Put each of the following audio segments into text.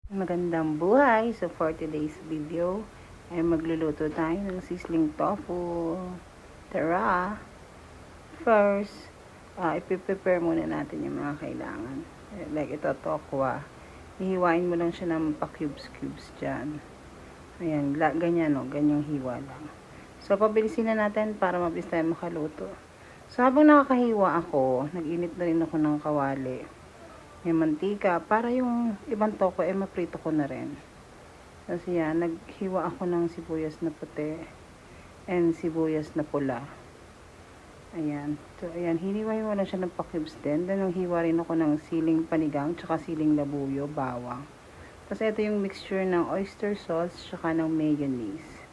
Magandang buhay! So for today's video ay magluluto tayo ng sizzling tofu. Tara! First, ipiprepare muna natin yung mga kailangan. Like ito, tokwa. Hihiwain mo lang siya ng pa-cubes dyan. Ayan, ganyan o, ganyang hiwa lang. So pabilisin na natin para mabilis tayo makaluto. So habang nakakahiwa ako, nag-init na rin ako ng kawali. May mantika para yung ibang toko maprito ko na rin. Kasi yan, naghiwa ako ng sibuyas na puti and sibuyas na pula. Ayan. So ayan, hiniwa lang siya ng pa-cubes din. Then nanghiwa rin ako ng siling panigang tsaka siling labuyo, bawang. Tapos ito yung mixture ng oyster sauce tsaka ng mayonnaise.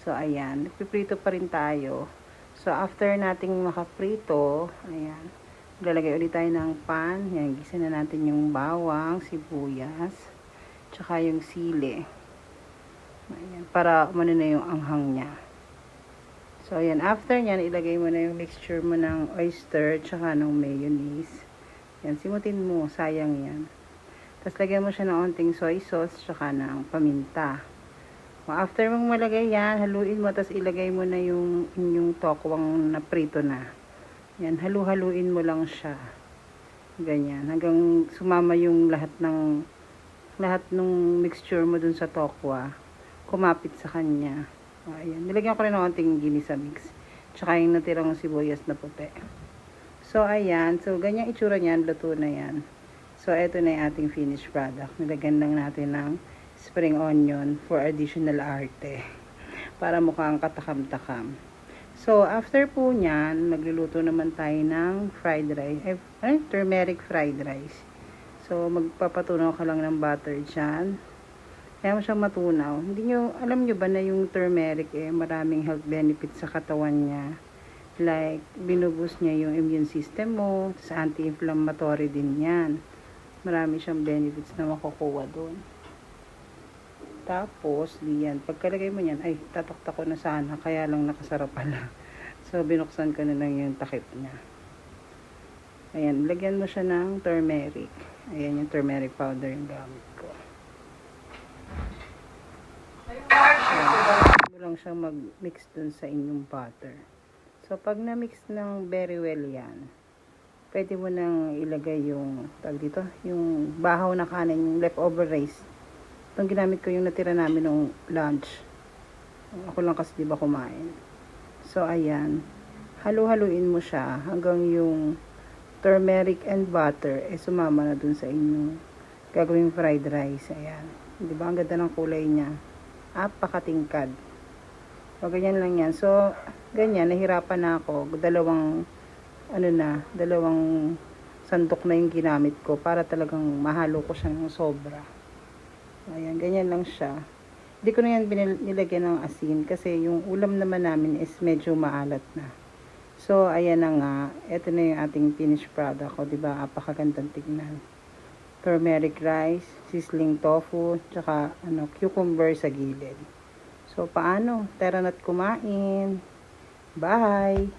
So ayan, nagpiprito pa rin tayo. So after nating makaprito, ayan, lalagay ulit tayo ng pan. Yan, gisa na natin yung bawang, sibuyas, tsaka yung sili. Ayan, para umano na yung anghang niya. So, ayan, after nyan, ilagay mo na yung mixture mo ng oyster, tsaka ng mayonnaise. Yan, simutin mo, sayang yan. Tapos, lagyan mo siya ng onting soy sauce, tsaka ng paminta. After mong malagay yan, haluin mo, tapos ilagay mo na yung inyong tokwang na prito na. Yan, halu-haluin mo lang siya. Ganyan, hanggang sumama yung lahat ng mixture mo dun sa tokwa. Kumapit sa kanya. Ayan, nilagyan ko rin ng konting ginisa mix. Tsaka yung natirang sibuyas na puti. So, ayan. So, ganyan itsura niyan, luto na yan. So, eto na yung ating finished product. Nilagyan lang natin ng spring onion for additional arte. Para mukhang katakam-takam. So, after po nyan, magluluto naman tayo ng fried rice. Turmeric fried rice. So, magpapatunaw ka lang ng butter dyan. Kaya mo siyang matunaw. Alam nyo ba na yung turmeric maraming health benefits sa katawan niya. Like, binuboost niya yung immune system mo. Tapos, anti-inflammatory din yan. Marami siyang benefits na makukuha doon. Tapos, diyan, pagkalagay mo yan, ay, tataktak ko na sana, kaya lang nakasarap pala. So, binuksan ko na lang yung takip niya. Ayan, lagyan mo siya ng turmeric. Ayan, yung turmeric powder yung gamit ko. Ayan, mo lang siyang mag-mix dun sa inyong butter. So, pag na-mix ng very well yan, pwede mo nang ilagay yung, dito, yung bahaw na kanin, yung leftover rice. Itong ginamit ko yung natira namin nung lunch. Ako lang kasi diba kumain. So, ayan. Halu-haluin mo siya hanggang yung turmeric and butter sumama na dun sa inyong gagawing fried rice. Ayan. Diba? Ang ganda ng kulay niya. Apakatingkad. So, ganyan lang yan. So, ganyan. Nahirapan na ako. Dalawang sandok na yung ginamit ko para talagang mahalo ko siya ng sobra. Ayan, ganyan lang siya. Hindi ko na yan nilagyan ng asin kasi yung ulam naman namin is medyo maalat na. So, ayan na nga. Ito na yung ating finished product ko. Diba? Apakagandang tignan. Turmeric rice, sizzling tofu, tsaka cucumber sa gilid. So, paano? Tara na't kumain. Bye!